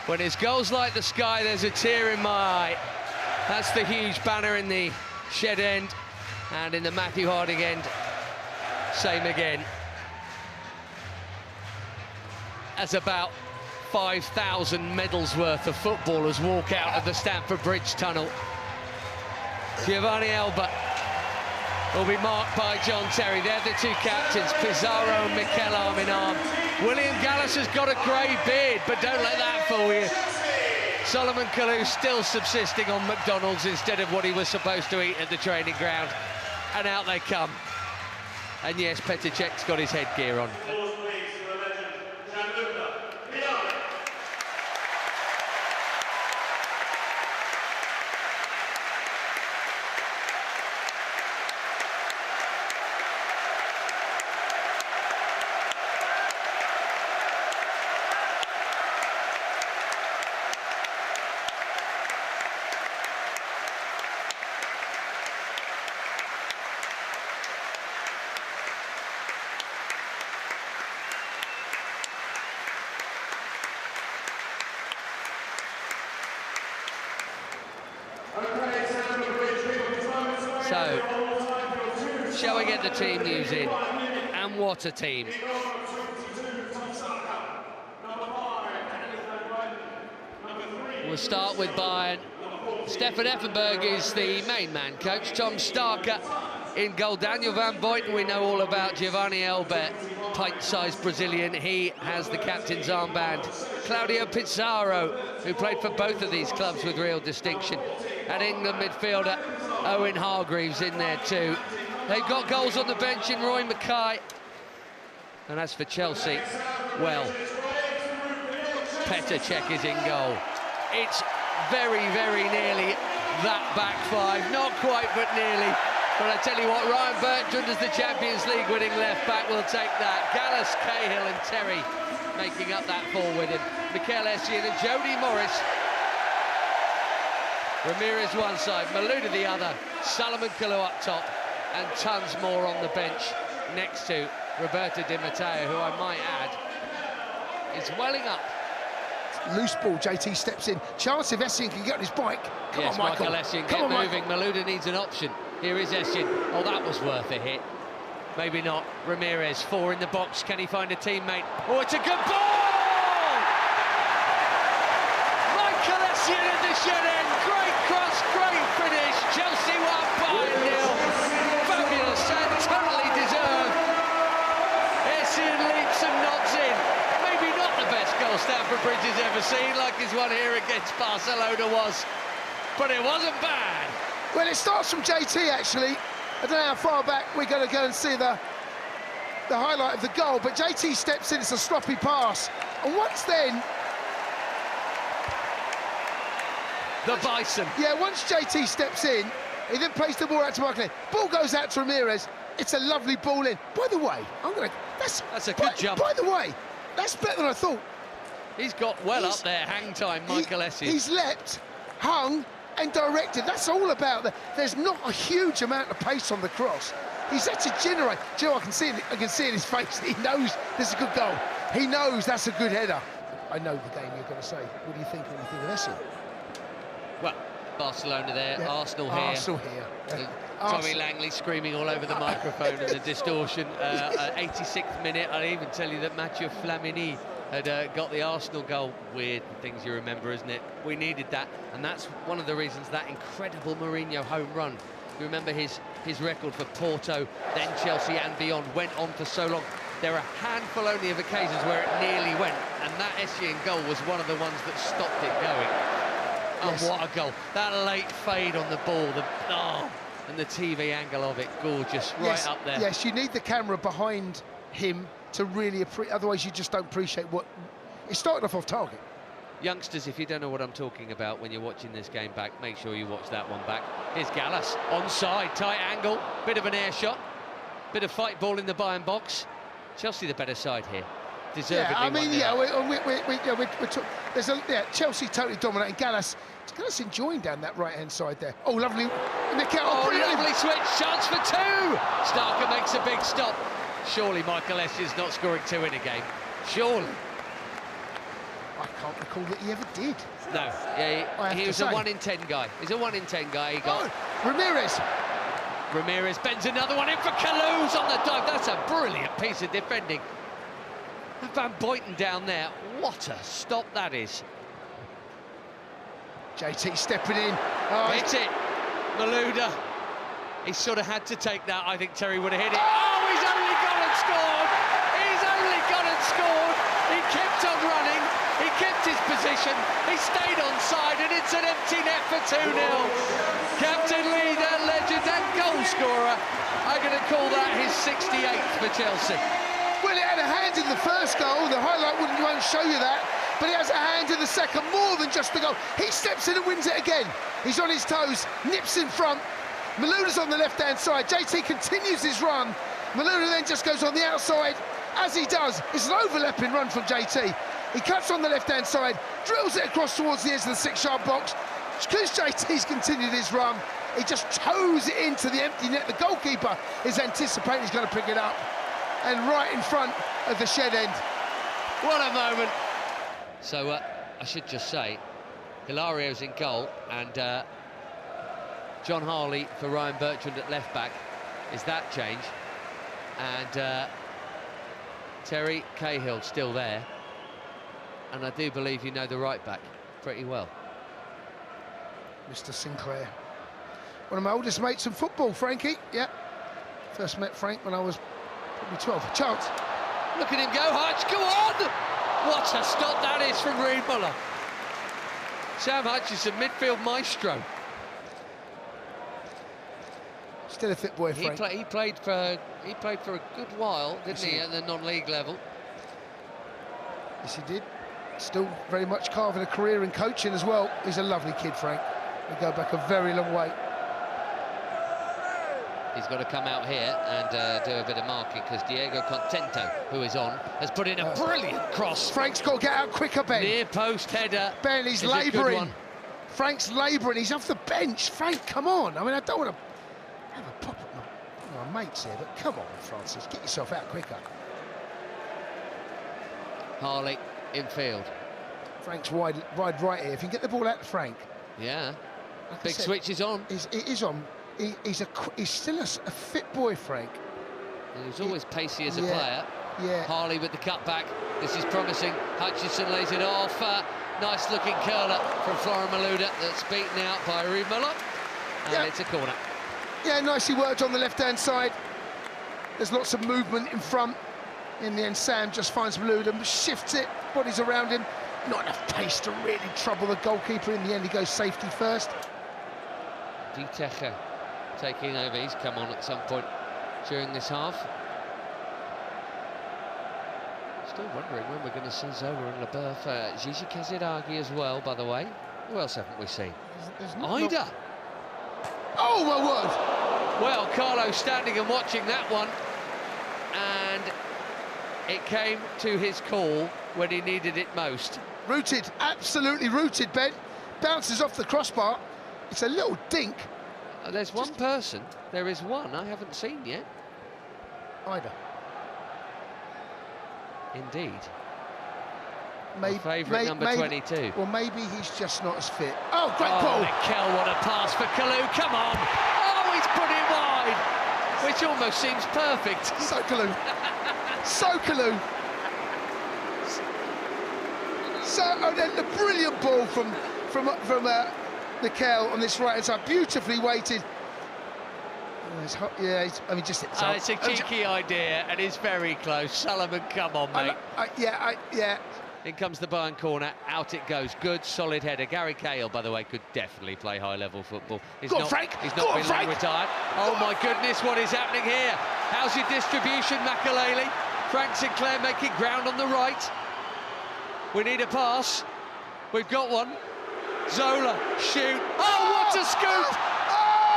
When his goals light the sky, there's a tear in my eye. That's the huge banner in the shed end, and in the Matthew Harding end, same again. As about 5,000 medals worth of footballers walk out of the Stamford Bridge tunnel. Giovanni Elba will be marked by John Terry. They're the two captains, Pizarro and Mikel arm in arm. William Gallas has got a grey beard, but don't let that fool you. Solomon Kalou still subsisting on McDonald's instead of what he was supposed to eat at the training ground. And out they come. And yes, Petr Cech's got his headgear on. So, shall we get the team news in? And what a team. We'll start with Bayern. Stefan Effenberg is the main man coach. Tom Starker in goal. Daniel van Buiten, we know all about. Giovanni Elba, pint-sized Brazilian. He has the captain's armband. Claudio Pizarro, who played for both of these clubs with real distinction. And England midfielder Owen Hargreaves in there too. They've got goals on the bench in Roy Mackay. And as for Chelsea, well, Petr Cech is in goal. It's very, very nearly that back five. Not quite, but nearly. But I tell you what, Ryan Bertrand as the Champions League winning left back will take that. Gallas, Cahill and Terry making up that four with him. Mikel Essien and Jody Morris. Ramirez one side, Malouda the other, Solomon Kalou up top, and tons more on the bench next to Roberto Di Matteo, who I might add is welling up. Loose ball, JT steps in. Chance if Essien can get on his bike. Come on, Michael. Essien, Come get on, moving. Malouda needs an option. Here is Essien. Oh, that was worth a hit. Maybe not. Ramirez, four in the box. Can he find a teammate? Oh, it's a good ball! Michael Essien at the shed end. Great cross, great finish. Chelsea won by 0. Fabulous and totally deserved. Essien leaps and nods in. Maybe not the best goal Stamford Bridge has ever seen, like his one here against Barcelona was, but it wasn't bad. Well, it starts from JT, actually. I don't know how far back we're going to go and see the highlight of the goal, but JT steps in, it's a sloppy pass. And once then... The Bison. Yeah, once JT steps in, he then plays the ball out to Michael. Ball goes out to Ramirez. It's a lovely ball in. By the way, that's a good jump. By the way, that's better than I thought. He's got up there, hang time, Michael Essien. He's leapt, hung, and directed. That's all about there's not a huge amount of pace on the cross. He's had to generate. Do you know, I can see it in his face. He knows this is a good goal. He knows that's a good header. I know the game you're going to say. What do you think when you think of Essien? Well, Barcelona there, yeah. Arsenal here. Arsenal here. Yeah. Tommy Langley screaming all over the microphone and the distortion. 86th minute, I'll even tell you that Mathieu Flamini had got the Arsenal goal. Weird things you remember, isn't it? We needed that, and that's one of the reasons that incredible Mourinho home run. You remember his record for Porto, then Chelsea and beyond, went on for so long. There are a handful only of occasions where it nearly went, and that Essien goal was one of the ones that stopped it going. Oh, yes. What a goal. That late fade on the ball, and the TV angle of it, gorgeous, right up there. Yes, you need the camera behind him to really appreciate, otherwise you just don't appreciate what... It started off target. Youngsters, if you don't know what I'm talking about when you're watching this game back, make sure you watch that one back. Here's Gallas, onside, tight angle, bit of an air shot, bit of fight ball in the Bayern box. Chelsea the better side here. Deservedly. Yeah, I mean, Chelsea totally dominating. Gallas enjoying down that right-hand side there. Oh, lovely. Lovely switch, chance for two. Starker makes a big stop. Surely Michael Essien's not scoring two in a game. Surely. I can't recall that he ever did. No, yeah, he was a 1 in 10 guy. He's a 1 in 10 guy. He got Ramirez bends another one in for Kalou's on the dive. That's a brilliant piece of defending. Van Boyten down there. What a stop that is. JT stepping in. Hit it. Malouda. He sort of had to take that. I think Terry would have hit it. Oh, he's only gone and scored. He's only gone and scored. He kept on running. He kept his position. He stayed on side, and it's an empty net for 2-0. Captain Lee, their legend and goal scorer, I'm going to call that his 68th for Chelsea. Well, he had a hand in the first goal. The highlight won't show you that, but he has a hand in the second, more than just the goal. He steps in and wins it again. He's on his toes, nips in front. Malouda's on the left-hand side. JT continues his run. Malouda then just goes on the outside. As he does, it's an overlapping run from JT. He cuts on the left-hand side, drills it across towards the edge of the 6-yard box. Because JT's continued his run, he just toes it into the empty net. The goalkeeper is anticipating he's going to pick it up. And right in front of the shed end. What a moment. So, I should just say, Hilario's in goal, and John Harley for Ryan Bertrand at left-back is that change. And Terry Cahill still there. And I do believe you know the right-back pretty well. Mr. Sinclair. One of my oldest mates in football, Frankie. Yeah. First met Frank when I was probably 12. A chance. Look at him go, Hutch, go on! What a stop that is from Reid Muller. Sam Hutchinson, midfield maestro. Still a fit boy, Frank. He played for a good while, didn't he, at the non-league level? Yes, he did. Still very much carving a career in coaching as well. He's a lovely kid, Frank. They go back a very long way. He's got to come out here and do a bit of marking, because Diego Contento, who is on, has put in a brilliant cross. Frank's got to get out quicker, Ben. Near post header. Ben, he's labouring. Frank's labouring. He's off the bench. Frank, come on. I mean, I don't want to have a pop at my mates here, but come on, Francis, get yourself out quicker. Harley in field. Frank's wide right here. If you can get the ball out to Frank. Yeah. Like Big switch is on. It is on. He's still a fit boy, Frank. He's always pacey as a player. Yeah. Harley with the cutback. This is promising. Hutchinson lays it off. Nice looking curler from Florian Malouda that's beaten out by Reid Muller. And it's a corner. Yeah, nicely worked on the left-hand side. There's lots of movement in front. In the end, Sam just finds Malouda, shifts it, bodies around him. Not enough pace to really trouble the goalkeeper. In the end, he goes safety first. Dietecher taking over. He's come on at some point during this half. Still wondering when we're going to see Zola and Leboeuf. Gigi Kaziragi as well, by the way. Who else haven't we seen? Ida. Oh, my word! Well, Carlo standing and watching that one, and it came to his call when he needed it most. Rooted, absolutely rooted, Ben. Bounces off the crossbar. It's a little dink. There's one person. There is one I haven't seen yet. Ida. Indeed. My favourite number 22. Well, maybe he's just not as fit. Oh, great ball! Mikel, what a pass for Kalou. Come on! Oh, he's put it wide, which almost seems perfect. So Kalou. So Kalou. So, and then the brilliant ball from Mikel on this right-hand side, beautifully weighted. Just it's a cheeky idea, and it's very close. Solomon, come on, mate. Yeah. In comes the Bayern corner, out it goes. Good, solid header. Gary Cahill, by the way, could definitely play high-level football. He's not been long retired. Oh, my goodness, what is happening here? How's your distribution, Makalele? Frank Sinclair making ground on the right. We need a pass. We've got one. Zola, shoot. Oh, what a scoop!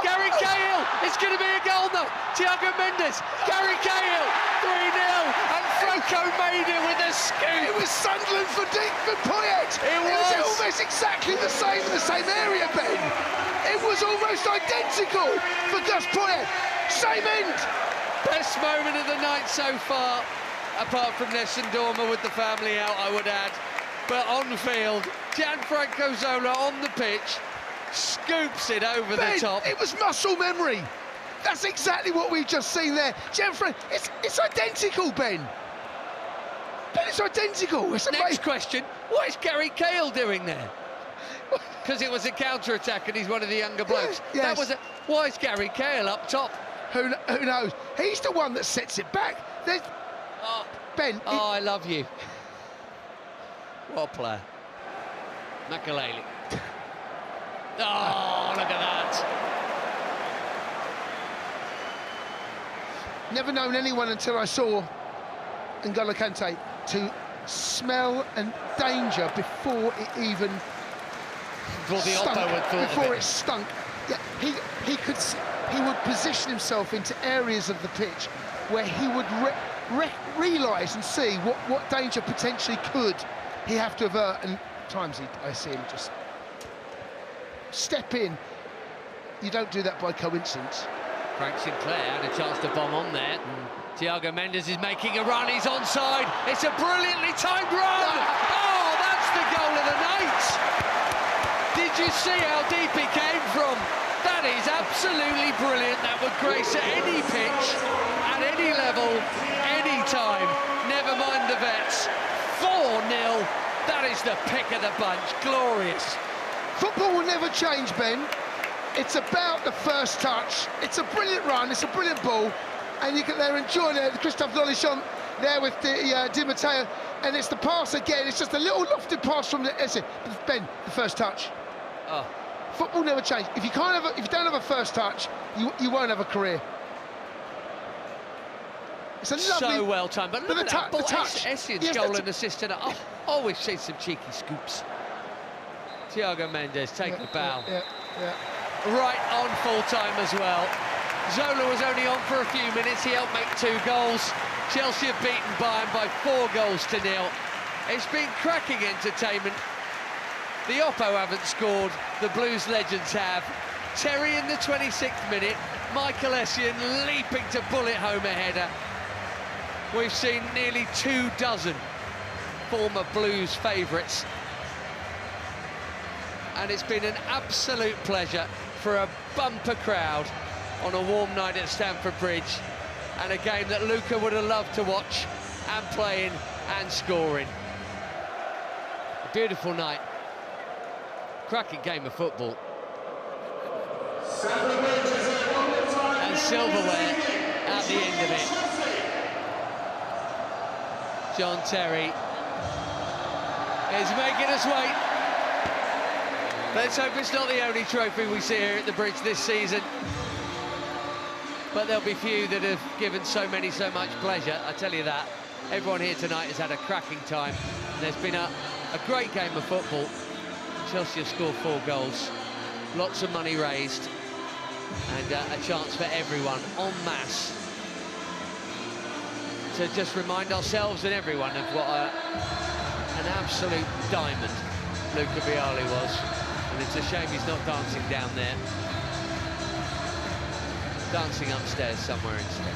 Gary Cahill, it's going to be a goal now. Thiago Mendes, Gary Cahill, 3-0, and Franco made it with a scoop. It was Sunderland for Poyet. It was almost exactly the same area, Ben. It was almost identical for Gus Poyet. Same end. Best moment of the night so far, apart from Nessun Dorma with the family out, I would add. But on field, Gianfranco Zola on the pitch, scoops it over Ben, the top. it was muscle memory. That's exactly what we've just seen there. Gianfranco, it's identical, Ben. Ben, it's identical. It's amazing. Next question, what is Gary Cahill doing there? Because it was a counter-attack and he's one of the younger blokes. Yes. Why is Gary Cahill up top? Who knows? He's the one that sets it back. Ben. I love you. What a player. Makaleli. Oh, look at that. Never known anyone until I saw N'Golo Kante to smell and danger before it even Before the Oppo had thought before of it stunk. Yeah, he would position himself into areas of the pitch where he would realise and see what danger potentially could he have to avert, and at times I see him just step in. You don't do that by coincidence. Frank Sinclair had a chance to bomb on there. Thiago Mendes is making a run, he's onside. It's a brilliantly timed run! Oh, that's the goal of the night! Did you see how deep it came from? That is absolutely brilliant. That would grace at any pitch, at any level, any time. Never mind the vets. 4-0. That is the pick of the bunch. Glorious. Football will never change, Ben. It's about the first touch. It's a brilliant run, it's a brilliant ball, and they're enjoying it. Christophe Lolichon there with Di Matteo, and it's the pass again. It's just a little lofted pass from Ben, the first touch. Oh. Football never changes. If you don't have a first touch, you won't have a career. It's a lovely, so well timed, but look at that ball. The touch. Essien's Yes, goal and assist, and I've always seen some cheeky scoops. Thiago Mendes taking a bow. Yeah. Right on full time as well. Zola was only on for a few minutes. He helped make 2 goals. Chelsea have beaten Bayern by 4-0. It's been cracking entertainment. The Oppo haven't scored, the Blues legends have. Terry in the 26th minute, Michael Essien leaping to bullet home a header. We've seen nearly 24 former Blues favourites. And it's been an absolute pleasure for a bumper crowd on a warm night at Stamford Bridge, and a game that Luca would have loved to watch and play in and score in. A beautiful night. Cracking game of football. And silverware at the end of it. John Terry is making us wait. Let's hope it's not the only trophy we see here at the Bridge this season. But there'll be few that have given so much pleasure, I tell you that. Everyone here tonight has had a cracking time. There's been a great game of football. Chelsea have scored 4 goals, lots of money raised, and a chance for everyone en masse to just remind ourselves and everyone of what an absolute diamond Luca Vialli was. And it's a shame he's not dancing down there. Dancing upstairs somewhere instead.